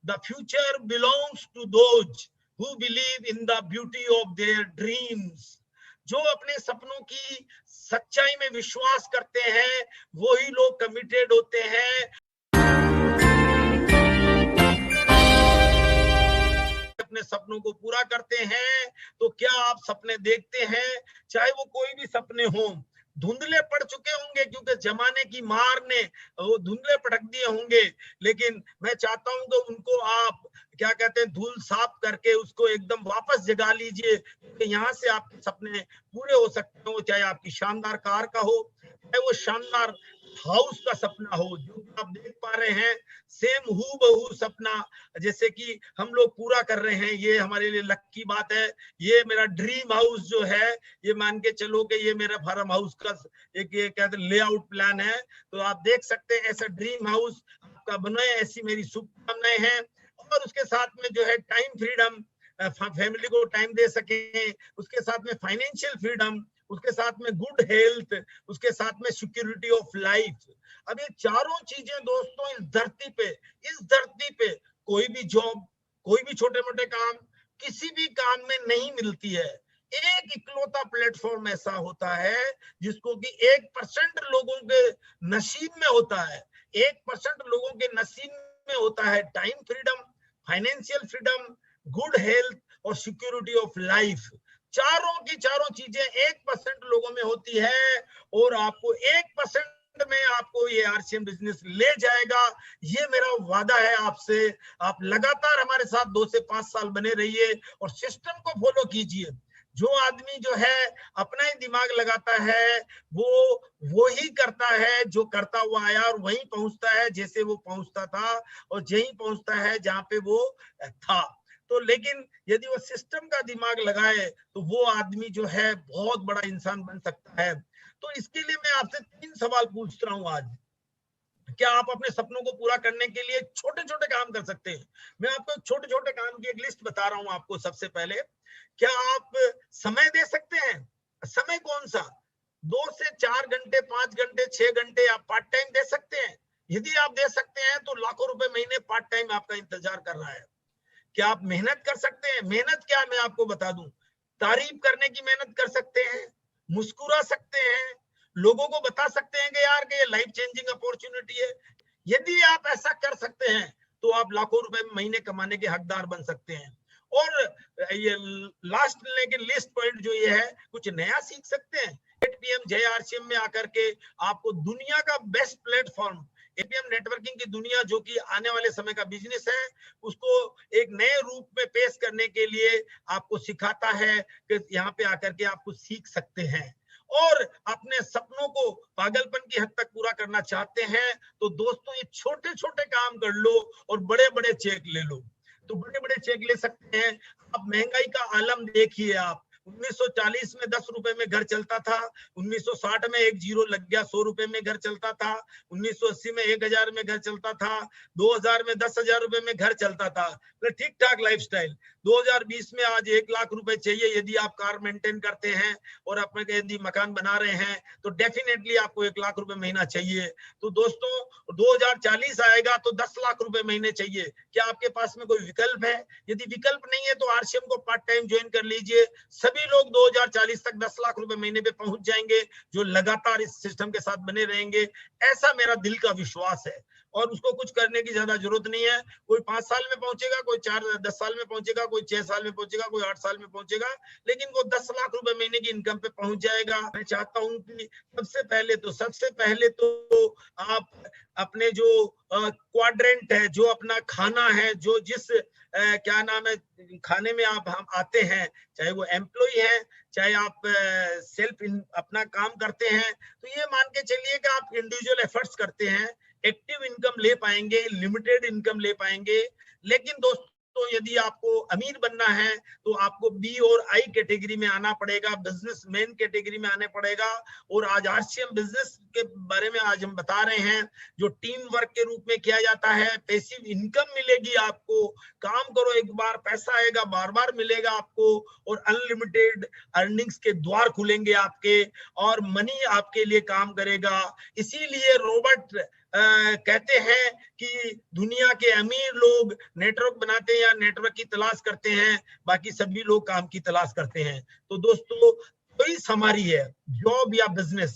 The future belongs to those who believe in the beauty of their dreams. जो अपने सपनों की सच्चाई में विश्वास करते हैं, वही लोग कमिटेड होते हैं, अपने सपनों को पूरा करते हैं। तो क्या आप सपने देखते हैं, चाहे वो कोई भी सपने हों? धुंधले पड़ चुके होंगे क्योंकि जमाने की मार ने वो धुंधले पटक दिए होंगे, लेकिन मैं चाहता हूं कि उनको आप क्या कहते हैं, धूल साफ करके उसको एकदम वापस जगा लीजिए, कि यहाँ से आपके सपने पूरे हो सकते हो। चाहे आपकी शानदार कार का हो, चाहे वो शानदार हाउस का सपना हो, जो आप देख पा रहे हैं, सेम हूबहू सपना जैसे कि हम लोग पूरा कर रहे हैं, ये हमारे लिए लक की बात है। ये मेरा ड्रीम हाउस जो है, ये मान के चलो कि ये मेरा फार्म हाउस का एक ये कहते हैं लेआउट प्लान है। तो आप देख सकते हैं ऐसा ड्रीम हाउस आपका बने, ऐसी मेरी शुभकामनाएं हैं। और उसके साथ में जो है टाइम फ्रीडम, फैमिली को टाइम दे सके, उसके साथ में फाइनेंशियल फ्रीडम, उसके साथ में गुड हेल्थ, उसके साथ में सिक्योरिटी ऑफ लाइफ। अब ये चारों चीजें दोस्तों इस धरती पे कोई भी जॉब, कोई भी छोटे मोटे काम, किसी भी काम में नहीं मिलती है। एक इकलौता प्लेटफॉर्म ऐसा होता है जिसको कि 1% लोगों के नसीब में होता है। 1% लोगों के नसीब में होता है time freedom, financial freedom, good health और सिक्योरिटी ऑफ लाइफ। चारों की चारों चीजें 1% लोगों में होती है, और आपको 1% में आपको ये आरसीएम बिजनेस ले जाएगा। ये मेरा वादा है आपसे। आप लगातार हमारे साथ 2 से 5 साल बने रहिए और सिस्टम को फॉलो कीजिए। जो आदमी जो है अपना ही दिमाग लगाता है, वो ही करता है जो करता हुआ आया, और वहीं पहुंचता है जैसे वो पहुंचता था, और यहीं पहुंचता है जहां पे वो था। तो लेकिन यदि वो सिस्टम का दिमाग लगाए तो वो आदमी जो है बहुत बड़ा इंसान बन सकता है। तो इसके लिए मैं आपसे 3 सवाल पूछ रहा हूं आज। क्या आप अपने सपनों को पूरा करने के लिए छोटे छोटे काम कर सकते हैं? मैं आपको छोटे छोटे काम की एक लिस्ट बता रहा हूं आपको। सबसे पहले, क्या आप समय दे सकते हैं? समय कौन सा? 2 से 4 घंटे, 5 घंटे, 6 घंटे आप पार्ट टाइम दे सकते हैं? यदि आप दे सकते हैं तो लाखों रुपए महीने पार्ट टाइम आपका इंतजार कर रहा है। क्या आप मेहनत कर सकते हैं? मेहनत क्या मैं आपको बता दूं, तारीफ करने की मेहनत कर सकते हैं, मुस्कुरा सकते हैं, लोगों को बता सकते हैं कि यार कि ये लाइफ चेंजिंग अपॉर्चुनिटी है। यदि आप ऐसा कर सकते हैं तो आप लाखों रुपए महीने कमाने के हकदार बन सकते हैं। और ये लास्ट लेकिन लिस्ट पॉइंट जो ये है, कुछ नया सीख सकते हैं। 8 PM जय आरसीएम में आकर के आपको दुनिया का बेस्ट प्लेटफॉर्म, एपीएम नेटवर्किंग की दुनिया जो कि आने वाले समय का बिजनेस है, उसको एक नए रूप में पेश करने के लिए आपको सिखाता है कि यहाँ पे आकर के आप कुछ सीख सकते हैं। और अपने सपनों को पागलपन की हद तक पूरा करना चाहते हैं तो दोस्तों ये छोटे छोटे काम कर लो और बड़े बड़े चेक ले लो। तो बड़े बड़े चेक ले सकते हैं आप। महंगाई का आलम देखिए आप। 1940 में 10 रुपए में घर चलता था, 1960 में 1 जीरो लग गया, 100 रुपए में घर चलता था, 1980 में 1000 में घर चलता था, 2000 में 10,000 रुपए में घर चलता था, ठीक ठाक लाइफस्टाइल। 2020 में आज 1 लाख रुपए चाहिए यदि आप कार मेंटेन करते हैं और अपने यदि मकान बना रहे हैं तो डेफिनेटली आपको 1 लाख रुपए महीना चाहिए। तो दोस्तों 2040 आएगा तो 10 लाख रुपए महीने चाहिए। क्या आपके पास में कोई विकल्प है? यदि विकल्प नहीं है तो आरसीएम को पार्ट टाइम ज्वाइन कर लीजिए। सभी लोग 2040 तक 10 लाख रुपए महीने पे पहुंच जाएंगे जो लगातार इस सिस्टम के साथ बने रहेंगे, ऐसा मेरा दिल का विश्वास है। और उसको कुछ करने की ज्यादा जरूरत नहीं है। कोई 5 साल में पहुंचेगा, कोई 10 साल में पहुंचेगा, कोई 6 साल में पहुंचेगा, कोई 8 साल में पहुंचेगा, लेकिन वो 10 लाख रुपए महीने की इनकम पे पहुंच जाएगा। मैं चाहता हूं कि सबसे पहले तो आप अपने जो क्वाड्रेंट है, जो अपना खाना है, जो जिस क्या नाम है खाने में आप हम आते हैं, चाहे वो एम्प्लॉय है, चाहे आप सेल्फ अपना काम करते हैं, तो ये मान के चलिए कि आप इंडिविजुअल एफर्ट्स करते हैं, एक्टिव इनकम ले पाएंगे, लिमिटेड इनकम ले पाएंगे। लेकिन दोस्तों यदि आपको अमीर बनना है तो आपको बी और आई कैटेगरी में आना पड़ेगा, बिजनेसमैन कैटेगरी में आने पड़ेगा। और आज आरसीएम बिजनेस के बारे में आज हम बता रहे हैं, जो टीम वर्क के रूप में किया जाता है, पैसिव इनकम मिलेगी आपको। काम करो एक बार, पैसा आएगा, बार बार मिलेगा आपको, और अनलिमिटेड अर्निंग्स के द्वार खुलेंगे आपके, और मनी आपके लिए काम करेगा। इसीलिए रॉबर्ट कहते हैं कि दुनिया के अमीर लोग नेटवर्क बनाते हैं या नेटवर्क की तलाश करते हैं, बाकी सभी लोग काम की तलाश करते हैं। तो दोस्तों, चॉइस हमारी है, जॉब या बिजनेस,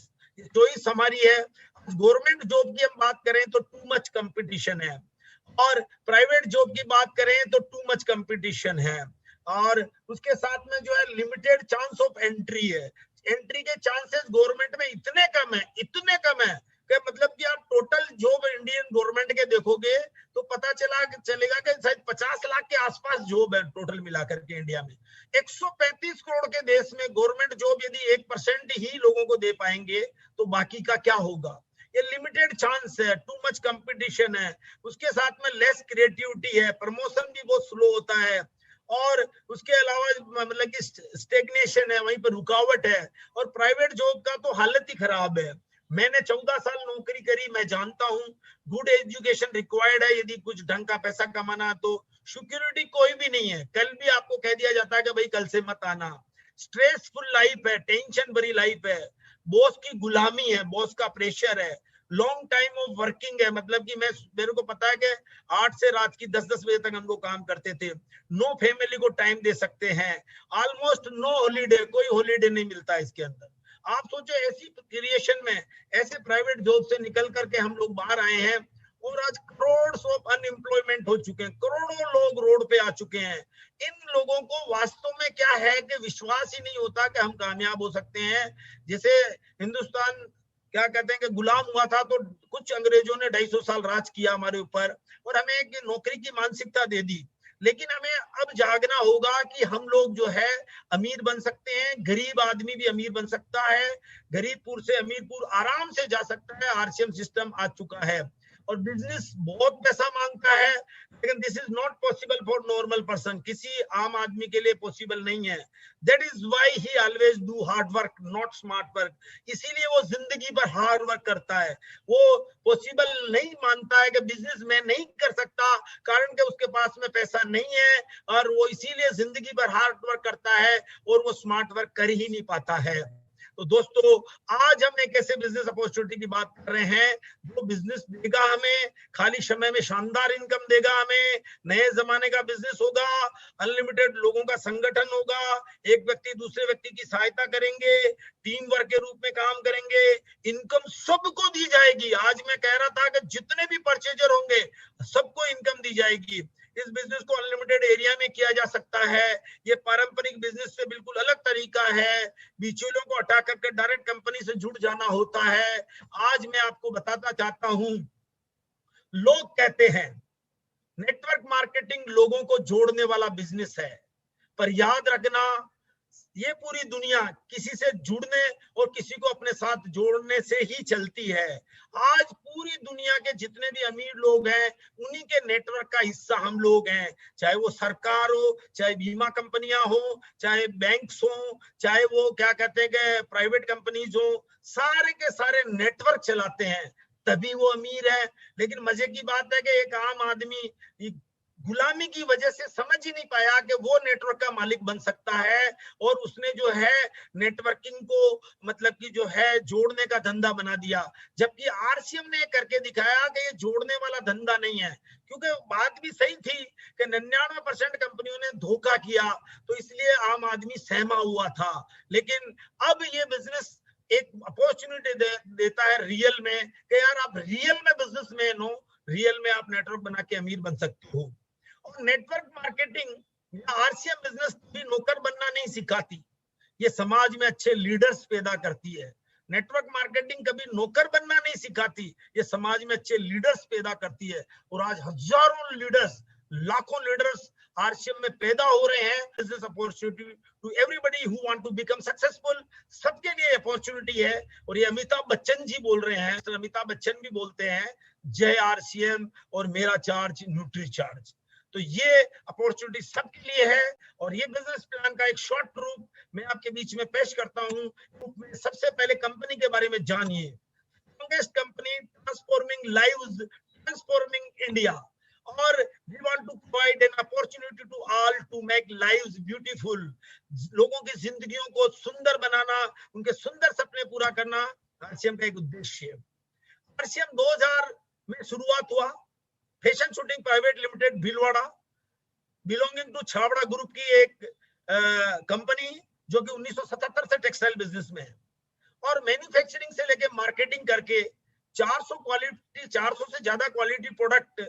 चॉइस हमारी है। गवर्नमेंट जॉब की हम बात करें तो टू मच कंपटीशन है, और प्राइवेट जॉब की बात करें तो टू मच कंपटीशन है, और उसके साथ में जो है लिमिटेड चांस ऑफ एंट्री है। एंट्री के चांसेस गवर्नमेंट में इतने कम है, इतने कम है कि मतलब कि आप टोटल जॉब इंडियन गवर्नमेंट के देखोगे तो पता चलेगा कि शायद 50 लाख के आसपास जॉब है टोटल मिलाकर के इंडिया में। 135 करोड़ के देश में गवर्नमेंट जॉब यदि 1% ही लोगों को दे पाएंगे तो बाकी का क्या होगा। ये लिमिटेड चांस है, टू मच कंपटीशन है, उसके साथ में लेस क्रिएटिविटी है, प्रमोशन भी बहुत स्लो होता है, और उसके अलावा मतलब कि स्टेग्नेशन है, वहीं पर रुकावट है। और प्राइवेट जॉब का तो हालत ही खराब है। मैंने 14 साल नौकरी करी, मैं जानता हूँ गुड एजुकेशन रिक्वायर्ड है यदि कुछ ढंग का पैसा कमाना, तो सिक्योरिटी कोई भी नहीं है, कल भी आपको कह दिया जाता है कि भाई कल से मत आना। स्ट्रेसफुल लाइफ है, टेंशन भरी लाइफ है, बॉस की गुलामी है, बॉस का प्रेशर है, लॉन्ग टाइम ऑफ वर्किंग है, मतलब कि मेरे को पता है कि 8 से रात की 10-10 बजे तक हम लोग काम करते थे, नो फैमिली को टाइम दे सकते हैं, ऑलमोस्ट नो हॉलीडे, कोई हॉलीडे नहीं मिलता इसके अंदर। आप सोचो ऐसी क्रिएशन में, ऐसे प्राइवेट जॉब से निकल करके हम लोग बाहर आए हैं, और आज करोड़ ऑफ अनएम्प्लॉयमेंट हो चुके हैं, करोड़ों लोग रोड पे आ चुके हैं। इन लोगों को वास्तव में क्या है कि विश्वास ही नहीं होता कि हम कामयाब हो सकते हैं। जैसे हिंदुस्तान क्या कहते हैं कि गुलाम हुआ था, तो कुछ अंग्रेजों ने 250 साल राज किया हमारे ऊपर और हमें एक नौकरी की मानसिकता दे दी। लेकिन हमें अब जागना होगा कि हम लोग जो है अमीर बन सकते हैं, गरीब आदमी भी अमीर बन सकता है, गरीबपुर से अमीरपुर आराम से जा सकता है, आरसीएम सिस्टम आ चुका है। और बिजनेस बहुत पैसा मांगता है, लेकिन this is not possible for normal person, किसी आम आदमी के लिए पॉसिबल नहीं है। That is why he always do hard work not smart work, इसीलिए वो जिंदगी भर हार्ड वर्क करता है। वो पॉसिबल नहीं मानता है कि बिजनेस में नहीं कर सकता, कारण कि उसके पास में पैसा नहीं है, और वो इसीलिए जिंदगी भर हार्ड वर्क करता है और वो स्मार्ट वर्क कर ही नहीं पाता है। तो दोस्तों, आज हम एक ऐसे बिजनेस अपॉर्चुनिटी की बात कर रहे हैं जो बिजनेस देगा हमें, खाली समय में शानदार इनकम देगा हमें, नए जमाने का बिजनेस होगा, अनलिमिटेड लोगों का संगठन होगा, एक व्यक्ति दूसरे व्यक्ति की सहायता करेंगे, टीम वर्क के रूप में काम करेंगे, इनकम सबको दी जाएगी। आज मैं कह रहा था कि जितने भी परचेजर होंगे सबको इनकम दी जाएगी। इस बिजनेस को अनलिमिटेड एरिया में किया जा सकता है। ये पारंपरिक बिजनेस से बिल्कुल अलग तरीका है, बिचौलियों को हटा करके डायरेक्ट कंपनी से जुड़ जाना होता है। आज मैं आपको बताता चाहता हूं, लोग कहते हैं नेटवर्क मार्केटिंग लोगों को जोड़ने वाला बिजनेस है, पर याद रखना ये पूरी दुनिया किसी से जुड़ने और किसी को अपने साथ जोड़ने से ही चलती है। आज पूरी दुनिया के जितने भी अमीर लोग हैं उन्हीं के नेटवर्क का हिस्सा हम लोग हैं, चाहे वो सरकार हो, चाहे बीमा कंपनियां हो, चाहे बैंक्स हो, चाहे वो क्या कहते हैं कि प्राइवेट कंपनीज हो, सारे के सारे नेटवर्क चलाते हैं, तभी वो अमीर है। लेकिन मजे की बात है कि एक आम आदमी गुलामी की वजह से समझ ही नहीं पाया कि वो नेटवर्क का मालिक बन सकता है, और उसने जो है नेटवर्किंग को मतलब कि जो है जोड़ने का धंधा बना दिया। जबकि आरसीएम ने करके दिखाया कि ये जोड़ने वाला धंधा नहीं है, क्योंकि बात भी सही थी कि 99% कंपनियों ने धोखा किया, तो इसलिए आम आदमी सहमा हुआ था। लेकिन अब ये बिजनेस एक अपॉर्चुनिटी देता है रियल में कि यार आप रियल में बिजनेसमैन हो, रियल में आप नेटवर्क बना के अमीर बन सकते हो। और नेटवर्क मार्केटिंग या आरसीएम बिजनेस भी नौकर बनना नहीं सिखाती, ये समाज में अच्छे लीडर्स पैदा करती है। नेटवर्क मार्केटिंग कभी नौकर बनना नहीं सिखाती, ये समाज में अच्छे लीडर्स पैदा करती है। और आज हजारों लीडर्स, लाखों लीडर्स आरसीएम में पैदा हो रहे हैं। Business opportunity to everybody who want to become successful, सबके लिए अपॉर्चुनिटी है। और ये अमिताभ बच्चन जी बोल रहे हैं, तो अमिताभ बच्चन भी बोलते हैं जय आरसीएम और मेरा चार्ज न्यूट्री चार्ज। तो ये अपॉर्चुनिटी सबके लिए है, और ये बिजनेस प्लान का एक शॉर्ट रूप मैं आपके बीच में पेश करता हूं। सबसे पहले कंपनी के बारे में जानिए। Youngest company, transforming lives, transforming India, और we want to provide an opportunity to all to make lives beautiful. लोगों की जिंदगियों को सुंदर बनाना, उनके सुंदर सपने पूरा करना आरसीएम का एक उद्देश्य है। आरसीएम में शुरुआत हुआ। Fashion shooting private limited Bhilwara, belonging to Chhabra group की एक कंपनी जो कि 1977 से टेक्सटाइल बिजनेस में है, और मैन्युफैक्चरिंग से लेके मार्केटिंग करके 400 से ज्यादा क्वालिटी प्रोडक्ट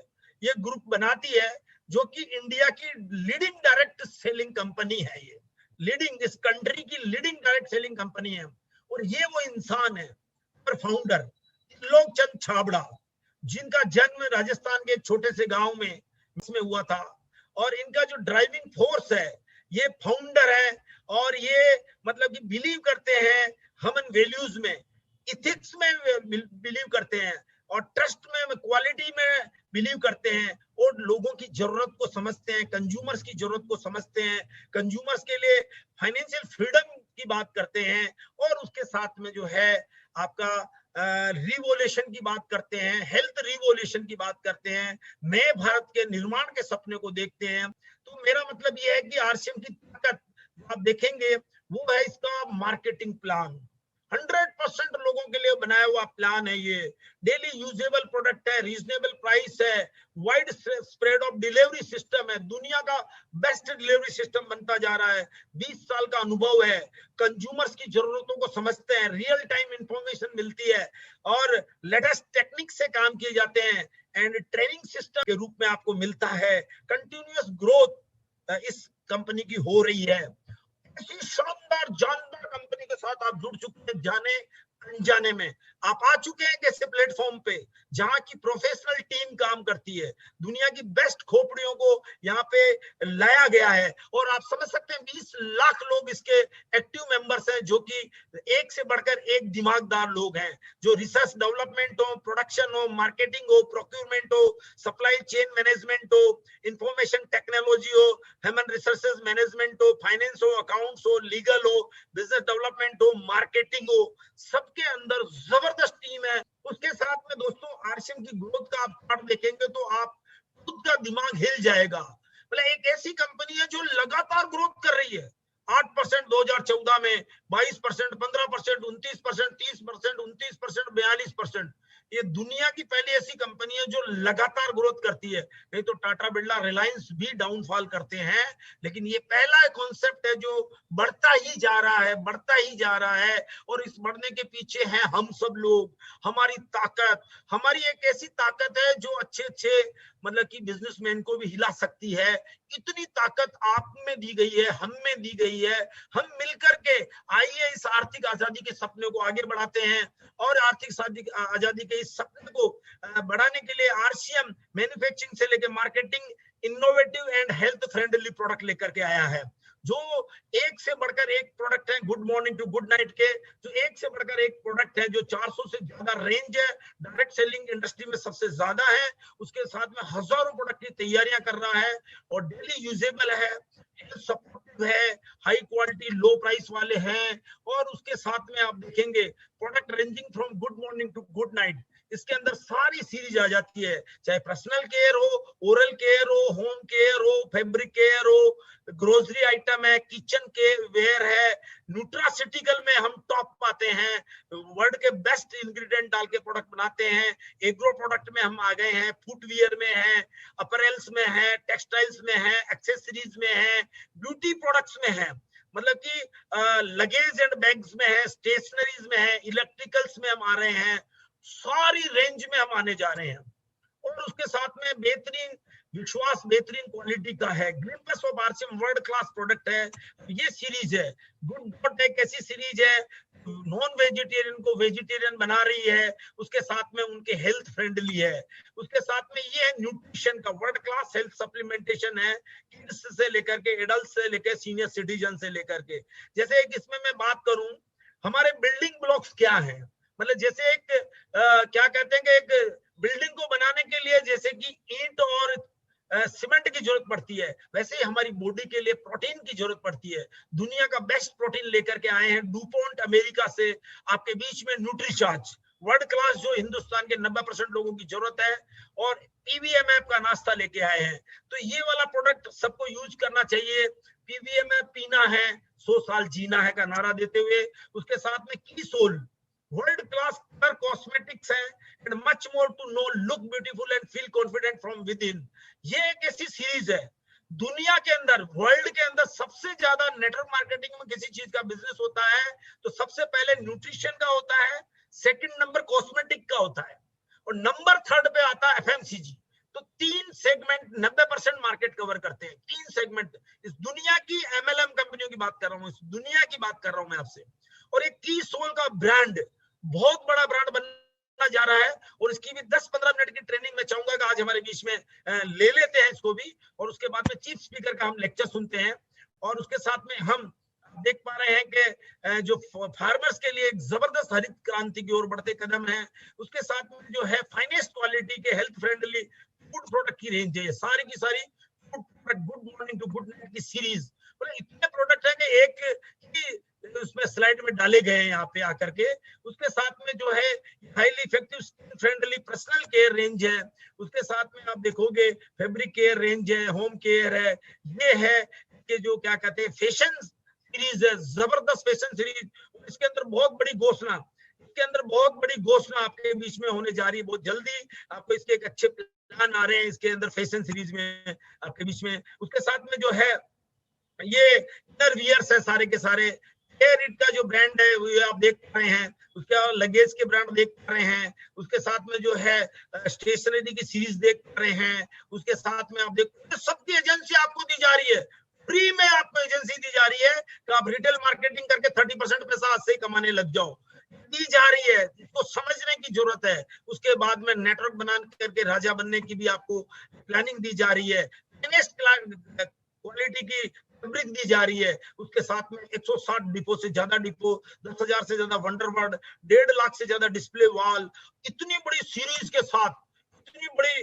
ये ग्रुप बनाती है, जो कि इंडिया की लीडिंग डायरेक्ट सेलिंग कंपनी है। ये लीडिंग, इस कंट्री की लीडिंग डायरेक्ट सेलिंग कंपनी है। और ये वो इंसान है और फाउंडर त्रिलोकचंद छाबड़ा, जिनका जन्म राजस्थान के एक छोटे से गांव में इसमें हुआ था। और इनका जो ड्राइविंग फोर्स है, ये फाउंडर है, और ये मतलब कि बिलीव करते हैं ह्यूमन वैल्यूज में, इथिक्स में बिलीव करते हैं, और ट्रस्ट में, क्वालिटी में बिलीव करते हैं, और लोगों की जरूरत को समझते हैं, कंज्यूमर्स की जरूरत को समझते हैं, कंज्यूमर्स के लिए फाइनेंशियल फ्रीडम की बात करते हैं, और उसके साथ में जो है आपका रिवोल्यूशन की बात करते हैं, हेल्थ रिवोल्यूशन की बात करते हैं, नए भारत के निर्माण के सपने को देखते हैं। तो मेरा मतलब यह है कि आरसीएम की ताकत आप देखेंगे वो है इसका मार्केटिंग प्लान। 100% लोगों के लिए बनाया हुआ प्लान है। ये डेली यूजेबल प्रोडक्ट है, रीजनेबल प्राइस है, wide spread of delivery system है, दुनिया का बेस्ट डिलीवरी सिस्टम बनता जा रहा है, 20 साल का अनुभव है, कंज्यूमर्स की जरूरतों को समझते हैं, रियल टाइम इंफॉर्मेशन मिलती है, और लेटेस्ट टेक्निक से काम किए जाते हैं, एंड ट्रेनिंग सिस्टम के रूप में आपको मिलता है। कंटिन्यूअस ग्रोथ इस कंपनी की हो रही है। ऐसी शानदार जानदार कंपनी के साथ आप जुड़ चुके हैं, जाने अनजाने में आप आ चुके हैं ऐसे प्लेटफॉर्म पे जहां की प्रोफेशनल टीम काम करती है, दुनिया की बेस्ट खोपड़ियों को यहाँ पे लाया गया है। और आप समझ सकते हैं 20 लाख लोग इसके एक्टिव मेंबर्स हैं, जो कि एक से बढ़कर एक दिमागदार लोग हैं, जो रिसर्च डेवलपमेंट हो, प्रोडक्शन हो, मार्केटिंग हो, प्रोक्यूरमेंट हो, सप्लाई चेन मैनेजमेंट हो, इंफॉर्मेशन टेक्नोलॉजी हो, ह्यूमन रिसोर्सेज मैनेजमेंट हो, फाइनेंस हो, अकाउंट्स हो, लीगल हो, बिजनेस डेवलपमेंट हो, मार्केटिंग हो, सबके अंदर जबरदस्त टीम है। उसके साथ में दोस्तों आरसीएम की ग्रोथ का आप चार्ट देखेंगे तो आप खुद का दिमाग हिल जाएगा। मतलब एक ऐसी कंपनी है जो लगातार ग्रोथ कर रही है। 8% 2014 में, 22%, 15%, 29%, 30%, 29%, 42%। ये दुनिया की पहली ऐसी कंपनी है जो लगातार ग्रोथ करती है। नहीं तो टाटा बिरला, रिलायंस भी डाउनफॉल करते हैं, लेकिन ये पहला कॉन्सेप्ट है जो बढ़ता ही जा रहा है, बढ़ता ही जा रहा है। और इस बढ़ने के पीछे हैं हम सब लोग, हमारी ताकत, हमारी एक ऐसी ताकत है जो अच्छे अच्छे मतलब कि बिजनेसमैन को भी हिला सकती है। इतनी ताकत आप में दी गई है, हम में दी गई है। हम मिलकर के आइए इस आर्थिक आजादी के सपने को आगे बढ़ाते हैं, और आर्थिक आजादी के इस सपने को बढ़ाने के लिए आरसीएम मैन्युफैक्चरिंग से लेकर marketing innovative and health friendly product लेकर के आया है, जो एक से बढ़कर एक प्रोडक्ट है। Good morning to good night के जो एक से बढ़कर एक प्रोडक्ट है, जो 400 से ज्यादा रेंज है, डायरेक्ट सेलिंग इंडस्ट्री में सबसे ज्यादा है। उसके साथ में हजारों प्रोडक्ट की तैयारियां कर रहा है, और डेली यूजेबल है, सपोर्टिव है, हाई क्वालिटी लो प्राइस वाले हैं। और उसके साथ में आप देखेंगे product ranging from good morning to good night, इसके अंदर सारी सीरीज आ जाती है, चाहे पर्सनल केयर हो, ओरल केयर हो, होम केयर हो, फैब्रिक केयर हो, ग्रोसरी आइटम है, किचन के वेयर है, न्यूट्रासिटिकल में हम टॉप पाते हैं, वर्ल्ड के बेस्ट इंग्रेडिएंट डाल के प्रोडक्ट बनाते हैं। एग्रो प्रोडक्ट में हम आ गए हैं, फुटवियर में है, अपरेल्स में है, टेक्सटाइल्स में है, एक्सेसरीज में है, ब्यूटी प्रोडक्ट्स में है, मतलब कि लगेज एंड बैग्स में है, स्टेशनरीज में है, इलेक्ट्रिकल्स में हम आ रहे हैं, सारी रेंज में हम आने जा रहे हैं। और उसके साथ में बेहतरीन विश्वास, बेहतरीन क्वालिटी का है। Glimpse of RCM world class product है। ये सीरीज है गुड डॉट, एक ऐसी सीरीज है नॉन वेजिटेरियन को वेजिटेरियन बना रही है, उसके साथ में उनके हेल्थ फ्रेंडली है। उसके साथ में ये है न्यूट्रिशन का वर्ल्ड क्लास हेल्थ सप्लीमेंटेशन है, किड्स से लेकर के एडल्ट से लेकर सीनियर सिटीजन से लेकर के। जैसे एक इसमें मैं बात करूं, हमारे बिल्डिंग ब्लॉक्स क्या है, मतलब जैसे एक क्या कहते हैं कि एक बिल्डिंग को बनाने के लिए जैसे कि ईंट और सीमेंट की जरूरत पड़ती है, वैसे ही हमारी बॉडी के लिए प्रोटीन की जरूरत पड़ती है। दुनिया का बेस्ट प्रोटीन लेकर के आए हैं डुपोंट अमेरिका से, आपके बीच में न्यूट्रीचार्ज वर्ल्ड क्लास, जो हिंदुस्तान के 90% लोगों की जरूरत है, और पीवीएमएफ का नाश्ता लेके आए हैं। तो ये वाला प्रोडक्ट सबको यूज करना चाहिए। पीवीएमएफ पीना है 100 साल जीना है का नारा देते हुए, उसके साथ में key soul world class colour cosmetics है, and much more to know look beautiful and feel confident from within. ये एक ऐसी सीरीज है दुनिया के अंदर, वर्ल्ड के अंदर सबसे ज्यादा नेटवर्क मार्केटिंग में किसी चीज का बिजनेस होता है तो सबसे पहले न्यूट्रिशन का होता है, सेकंड नंबर कॉस्मेटिक का होता है, और नंबर थर्ड पे आता है एफएमसीजी। तो 3 सेगमेंट 90% मार्केट कवर करते हैं, 3 सेगमेंट। इस दुनिया की एमएलएम कंपनियों की बात कर रहा हूं, इस दुनिया की बात कर रहा हूं मैं आपसे। और एक की सोल का ब्रांड, बहुत बड़ा ब्रांड बनना जा रहा है, और इसकी भी 10-15 मिनट की ट्रेनिंग मैं चाहूंगा कि आज हमारे बीच में ले लेते हैं इसको भी, और उसके बाद में चीफ स्पीकर का हम लेक्चर सुनते हैं। और उसके साथ में हम देख पा रहे हैं कि जो फार्मर्स के लिए एक जबरदस्त हरित क्रांति की ओर बढ़ते कदम है, उसके साथ में जो है फाइनेस्ट क्वालिटी के हेल्थ फ्रेंडली फूड प्रोडक्ट की रेंज है, सारी की सारी food product good morning to good night की सीरीज। इतने प्रोडक्ट है कि एक ही उसमें स्लाइड में डाले गए हैं यहाँ पे आकर के। उसके साथ में जो है highly effective skin friendly personal care range है, उसके साथ में आप देखोगे फैब्रिक केयर रेंज है, होम केयर है, ये है कि जो क्या कहते हैं फैशन सीरीज है, जबरदस्त फैशन सीरीज। इसके अंदर बहुत बड़ी घोषणा, इसके अंदर बहुत बड़ी घोषणा आपके बीच में होने जा रही है बहुत जल्दी। आपको इसके एक अच्छे प्लान आ रहे हैं इसके अंदर फैशन सीरीज में आपके बीच में। उसके साथ में जो है ये इनर वियर्स है सारे के सारे। एयरइट का जो ब्रांड है वो आप देख पा रहे हैं, उसके लगेज के ब्रांड देख पा रहे हैं, उसके साथ में जो है स्टेशनरी की सीरीज देख पा रहे हैं, उसके साथ में आप देख सबकी एजेंसी आपको दी जा रही है, फ्री में आपको एजेंसी दी जा रही है कि आप रिटेल मार्केटिंग करके 30% पैसा आज से ही कमाने लग जाओ, दी जा रही है। इसको समझने की जरूरत है। उसके बाद में नेटवर्क बना करके राजा बनने की भी आपको प्लानिंग दी जा रही है, क्वालिटी की फैब्रिक दी जा रही है। उसके साथ में 160 डिपो से ज्यादा डिपो, 10,000 से ज्यादा वंडरवर्ड, 1.5 लाख से ज्यादा डिस्प्ले वॉल, इतनी बड़ी सीरीज के साथ इतनी बड़ी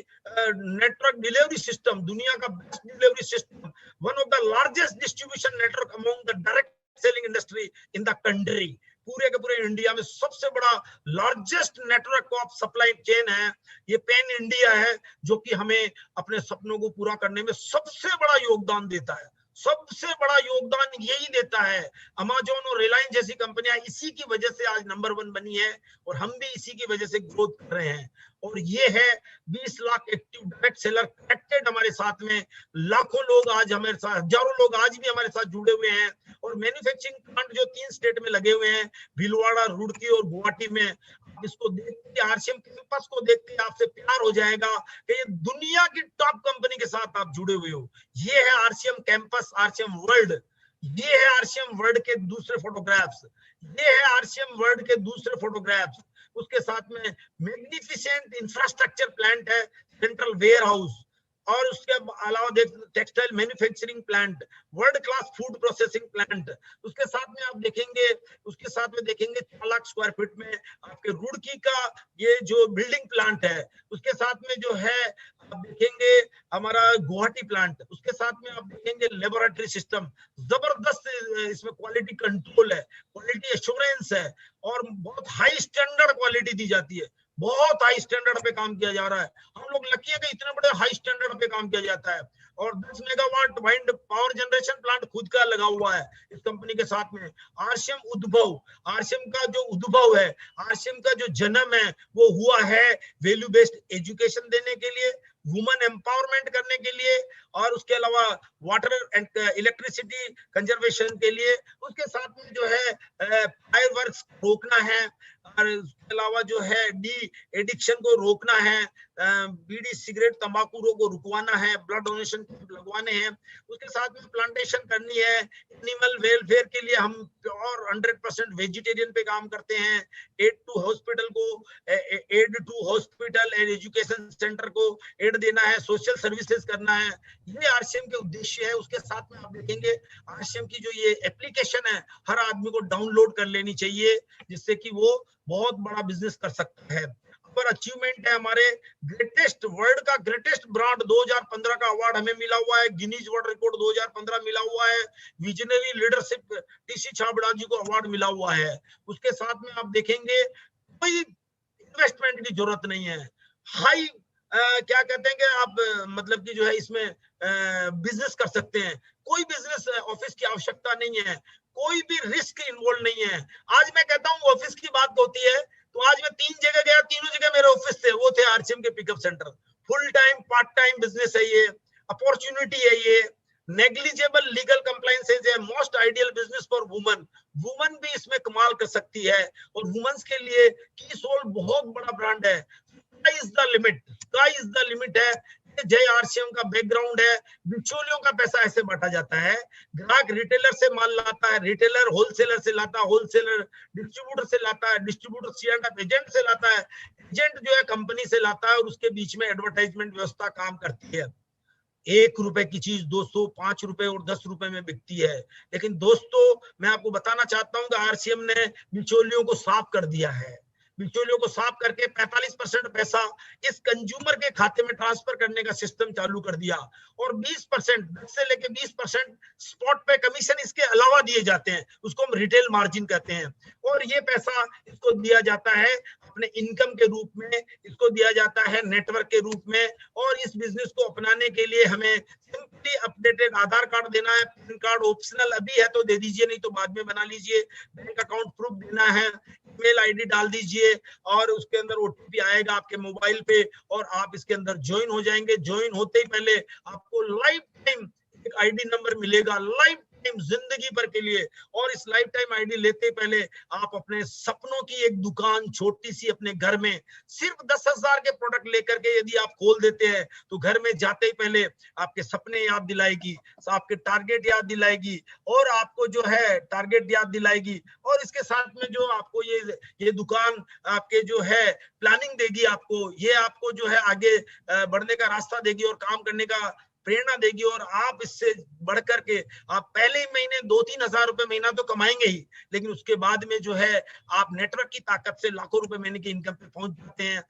नेटवर्क डिलीवरी सिस्टम, दुनिया का best delivery system, one of the largest distribution network among the direct selling industry in the country. पूरे के पूरे इंडिया में सबसे बड़ा largest network of supply chain है ये, पैन इंडिया है, जो कि हमें अपने सपनों को पूरा करने में सबसे बड़ा योगदान देता है, सबसे बड़ा योगदान यही देता है। अमेज़न और रिलायंस जैसी कंपनियां इसी की वजह से आज नंबर 1 बनी है, और हम भी इसी की वजह से ग्रोथ कर रहे हैं। और ये है 20 lakh active direct seller connected हमारे साथ में, लाखों लोग आज हमारे साथ, हजारों लोग आज भी हमारे साथ जुड़े हुए हैं। और मैन्युफैक्चरिंग प्लांट जो 3 स्टेट में लगे हुए हैं, भीलवाड़ा, रुड़की और गुवाहाटी में, इसको देखते आरसीएम कैंपस को देखते आपसे प्यार हो जाएगा कि ये दुनिया की टॉप कंपनी के साथ आप जुड़े हुए हो। ये है आरसीएम कैंपस, आरसीएम वर्ल्ड, ये है आरसीएम वर्ल्ड के दूसरे फोटोग्राफ्स, ये है आरसीएम वर्ल्ड के दूसरे फोटोग्राफ्स। उसके साथ में मैग्निफिसेंट इंफ्रास्ट्रक्चर प्लांट है, सेंट्रल वेयर हाउस, और उसके अलावा देख textile manufacturing plant, world class food processing plant. उसके साथ में आप देखेंगे, उसके साथ में देखेंगे 4 लाख स्क्वायर फीट में आपके रुड़की का ये जो बिल्डिंग प्लांट है। उसके साथ में जो है आप देखेंगे हमारा गुवाहाटी प्लांट, उसके साथ में आप देखेंगे लेबोरेटरी सिस्टम, जबरदस्त इसमें क्वालिटी कंट्रोल है, क्वालिटी एश्योरेंस है, और बहुत हाई स्टैंडर्ड क्वालिटी दी जाती है, बहुत हाई स्टैंडर्ड पे काम किया जा रहा है। हम लोग लकी है कि इतने बड़े हाई स्टैंडर्ड पे काम किया जाता है। और 10 megawatt wind power generation plant खुद का लगा हुआ है इस कंपनी के साथ में। आरसीएम उद्भव, आरसीएम का जो उद्भव है, आरसीएम का जो जन्म है वो हुआ है वैल्यू बेस्ड एजुकेशन देने के लिए, वुमेन एम्पावरमेंट करने के लिए, और उसके अलावा वाटर एंड इलेक्ट्रिसिटी कंजर्वेशन के लिए। उसके साथ में जो है फायर वर्क्स रोकना है, और उसके अलावा जो है डी एडिक्शन को रोकना है, बीड़ी सिगरेट तंबाकू को रुकवाना है, ब्लड डोनेशन लगवाने हैं। उसके साथ में प्लांटेशन करनी है, एनिमल वेलफेयर के लिए हम प्योर 100% वेजिटेरियन पे काम करते हैं। एड टू हॉस्पिटल को, aid to hospital and education centre को एड देना है, सोशल सर्विसेज करना है, ये आरसीएम के उद्देश्य है। उसके साथ में आप देखेंगे आरसीएम की जो ये एप्लीकेशन है हर आदमी को डाउनलोड कर लेनी चाहिए, जिससे कि वो बहुत बड़ा बिजनेस कर सकता है। पर अचीवमेंट है हमारे ग्रेटेस्ट, वर्ल्ड का ग्रेटेस्ट ब्रांड 2015 का अवार्ड हमें मिला हुआ है, गिनीज वर्ल्ड रिकॉर्ड 2015 मिला हुआ है, विजनरी लीडरशिप टीसी छाबड़ा जी को अवार्ड मिला हुआ है। उसके साथ में आप देखेंगे कोई इन्वेस्टमेंट की जरूरत नहीं है, हाई क्या कहते हैं कि आप मतलब कि जो है इसमें बिजनेस कर सकते हैं, कोई बिजनेस ऑफिस की आवश्यकता नहीं है, कोई भी रिस्क इन्वॉल्व नहीं है। आज मैं कहता हूँ ऑफिस की बात होती है, तो आज मैं 3 जगह गया, तीनों जगह मेरे ऑफिस थे, वो थे आरसीएम के pickup centre. Full time part time business है ये, अपॉर्चुनिटी है ये, नेग्लिजिबल लीगल कंप्लायंसेस है, most ideal business for woman. Woman भी इसमें कमाल कर सकती है, और वुमेन्स के लिए की सोल बहुत बड़ा ब्रांड है। Sky is the limit, sky is the limit है। जय आरसीएम का बैकग्राउंड है। बिचौलियों का पैसा ऐसे बांटा जाता है, ग्राहक रिटेलर से माल लाता है, रिटेलर होलसेलर से लाता है, होलसेलर डिस्ट्रीब्यूटर से लाता है, डिस्ट्रीब्यूटर सी एजेंट से लाता है, एजेंट जो है कंपनी से लाता है, और उसके बीच में एडवर्टाइजमेंट व्यवस्था काम करती है। 1 रुपए की चीज दोस्तों 5 रुपए और 10 रुपए में बिकती है। लेकिन दोस्तों मैं आपको बताना चाहता हूं कि आरसीएम ने बिचौलियों को साफ कर दिया है। बिचौलियों को साफ करके 45% पैसा इस कंज्यूमर के खाते में ट्रांसफर करने का सिस्टम चालू कर दिया, और 20%, 10 से लेके 20% स्पॉट पे कमीशन इसके अलावा दिए जाते हैं, उसको हम रिटेल मार्जिन कहते हैं। और ये पैसा इसको दिया जाता है अपने इनकम के रूप में, इसको दिया जाता है नेटवर्क के रूप में। और इस बिजनेस को अपनाने के लिए हमें सिंपली अपडेटेड आधार कार्ड देना है, पैन कार्ड ऑप्शनल अभी है तो दे दीजिए, नहीं तो बाद में बना लीजिए, बैंक अकाउंट प्रूफ देना है, ईमेल आईडी डाल दीजिए, और उसके अंदर ओटीपी आएगा आपके मोबाइल पे, और आप इसके अंदर ज्वाइन हो जाएंगे। ज्वाइन होते ही पहले आपको लाइफ टाइम एक आईडी नंबर मिलेगा, लाइफ टाइम जिंदगी भर के लिए। और इस लाइफ टाइम आईडी लेते ही पहले आप अपने सपनों की एक दुकान छोटी सी अपने घर में सिर्फ 10,000 के प्रोडक्ट लेकर के यदि आप खोल देते हैं, तो घर में जाते ही पहले आपके सपने याद दिलाएगी, आपके टारगेट याद दिलाएगी, और आपको जो है टारगेट याद दिलाएगी, और इसके साथ में जो आपको ये दुकान आपके जो है प्लानिंग देगी, आपको ये आपको जो है आगे बढ़ने का रास्ता देगी और काम करने का प्रेरणा देगी। और आप इससे बढ़कर के आप पहले ही महीने 2-3 हजार रुपए महीना तो कमाएंगे ही, लेकिन उसके बाद में जो है आप नेटवर्क की ताकत से लाखों रुपए महीने की इनकम पे पहुंच जाते हैं।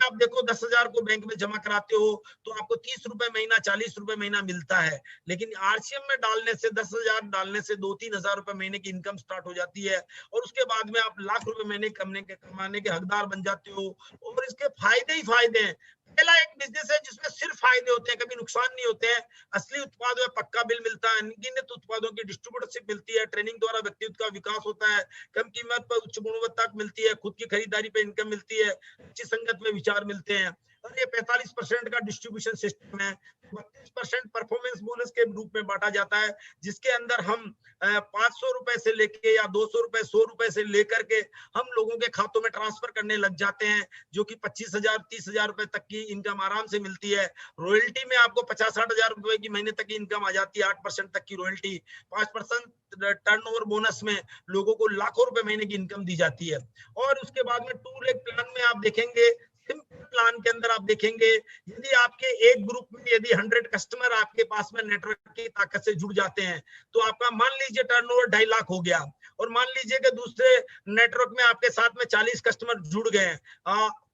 आप देखो 10,000 को बैंक में जमा कराते हो तो आपको 30 रुपए महीना, 40 रुपए महीना मिलता है, लेकिन आरसीएम में डालने से 10,000 डालने से 2-3 हजार रुपए महीने की इनकम स्टार्ट हो जाती है, और उसके बाद में आप लाख रुपए महीने कमाने के हकदार बन जाते हो। और इसके फायदे ही फायदे हैं। पहला एक बिजनेस है जिसमें सिर्फ फायदे होते हैं, कभी नुकसान नहीं होते हैं। असली उत्पाद में पक्का बिल मिलता है, अनगिनत उत्पादों की डिस्ट्रीब्यूटरशिप मिलती है, ट्रेनिंग द्वारा व्यक्तित्व का विकास होता है, कम कीमत पर उच्च गुणवत्ता मिलती है, खुद की खरीदारी पे इनकम मिलती है, अच्छी संगत में विचार मिलते हैं। और ये 45% का डिस्ट्रीब्यूशन सिस्टम है। 32% परफॉर्मेंस बोनस के रूप में बांटा जाता है, जिसके अंदर हम 500 रुपए से लेके या 200 रुपए, 100 रुपए से लेकर के हम लोगों के खातों में ट्रांसफर करने लग जाते हैं, जो कि 25,000, 30,000 रुपए तक की इनकम आराम से मिलती है। रॉयल्टी में आपको 50-60 हजार रुपए की महीने तक की इनकम आ जाती है, 8% तक की रॉयल्टी, 5% टर्नओवर बोनस में लोगों को लाखों रुपए महीने की इनकम दी जाती है। और उसके बाद में 2 लेग प्लान में आप देखेंगे, सिंपल प्लान के अंदर आप देखेंगे, यदि आपके एक ग्रुप में यदि 100 कस्टमर आपके पास में नेटवर्क की ताकत से जुड़ जाते हैं, तो आपका मान लीजिए टर्नओवर 2.5 लाख हो गया, और मान लीजिए कि दूसरे नेटवर्क में आपके साथ में 40 कस्टमर जुड़ गए,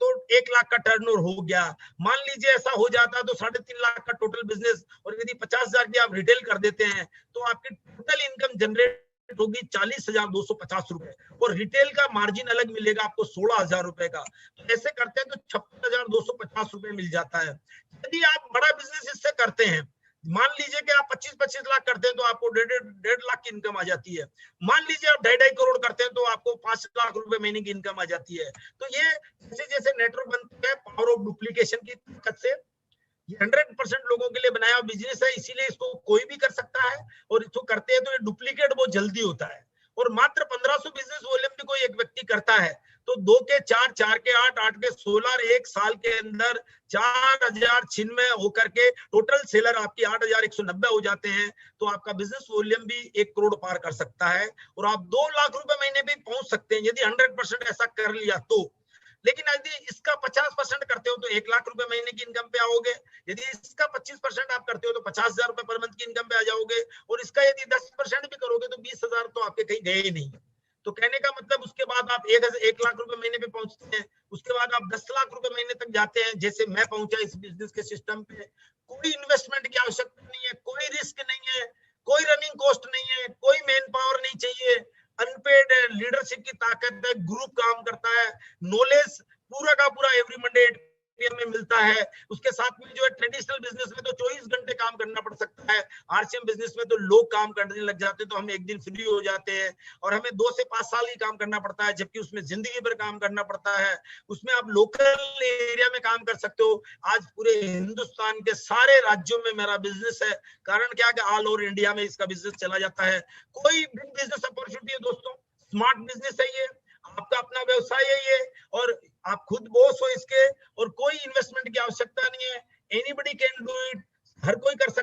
तो 1 लाख का टर्नओवर हो गया। मान लीजिए ऐसा हो जाता है तो 3.5 लाख का टोटल बिजनेस, और यदि 50,000 की आप रिटेल कर देते हैं, तो आपकी टोटल इनकम जनरेट होगी 40,250 रुपए, और रिटेल का मार्जिन अलग मिलेगा आपको 16,000 रुपए का। तो ऐसे करते हैं तो 56,250 रुपए मिल जाता है। यदि आप बड़ा बिजनेस इससे करते हैं, मान लीजिए कि आप 25-25 लाख करते हैं तो आपको 1.5 लाख की इनकम आ जाती है। मान लीजिए आप 2.5 करोड़ करते हैं तो आपको 5 लाख रुपए महीने की इनकम आ जाती है। तो ये जैसे जैसे नेटवर्क बनता है, पावर ऑफ डुप्लीकेशन की ताकत से, ये 100% लोगों के लिए बनाया बिजनेस है, इसीलिए इसको कोई भी कर सकता है, और इसको करते हैं तो ये डुप्लीकेट बहुत जल्दी होता है। और मात्र 1500 बिजनेस वॉल्यूम भी कोई एक व्यक्ति करता है तो 2 के 4, 4 के 8, 8 के 16, एक साल के अंदर 4,000 छिन्मय होकर के टोटल सेलर आपकी 8,190 हो जाते हैं। तो आपका बिजनेस वॉल्यूम भी 1 करोड़ पार कर सकता है, और आप 2 लाख रुपए महीने भी पहुंच सकते हैं यदि 100% ऐसा कर लिया तो। लेकिन यदि इसका 50% करते हो तो 1 लाख रुपए महीने की इनकम पे आओगे, यदि इसका 25% आप करते हो तो 50,000 रुपए पर मंथ की इनकम पे आ जाओगे, और इसका यदि 10% भी करोगे तो 20,000 तो आपके कहीं गए ही नहीं। तो कहने का मतलब उसके बाद आप 1 लाख रुपए महीने पे पहुंचते हैं, उसके बाद आप 10 लाख रुपए महीने तक जाते हैं, जैसे मैं पहुंचा इस बिजनेस के सिस्टम पे। कोई इन्वेस्टमेंट की आवश्यकता नहीं है, कोई रिस्क नहीं है, कोई रनिंग कॉस्ट नहीं है, कोई मैन पावर नहीं चाहिए, अनपेड लीडरशिप की ताकत है, ग्रुप काम करता है, नॉलेज पूरा का पूरा एवरी मंडे में मिलता है। उसके साथ में जो है ट्रेडिशनल बिजनेस में तो 24 घंटे काम करना पड़ सकता है, आरसीएम बिजनेस में तो लोग काम करने लग जाते हैं तो हम एक दिन फ्री हो जाते हैं और हमें 2 से 5 साल ही काम करना पड़ता है, जबकि उसमें जिंदगी भर काम करना पड़ता है। उसमें आप लोकल एरिया में काम कर सकते हो। आज पूरे हिंदुस्तान के सारे राज्यों में मेरा बिजनेस है। कारण क्या कि ऑल ओवर इंडिया में इसका बिजनेस चला जाता है। कोई भी बिजनेस अपॉर्चुनिटी है दोस्तों, स्मार्ट बिजनेस है ये, आपका अपना व्यवसाय है ये, और आप खुद बॉस हो इसके, और कोई इन्वेस्टमेंट की आवश्यकता नहीं है। एनीबडी कैन डू इट, हर कोई कर सकता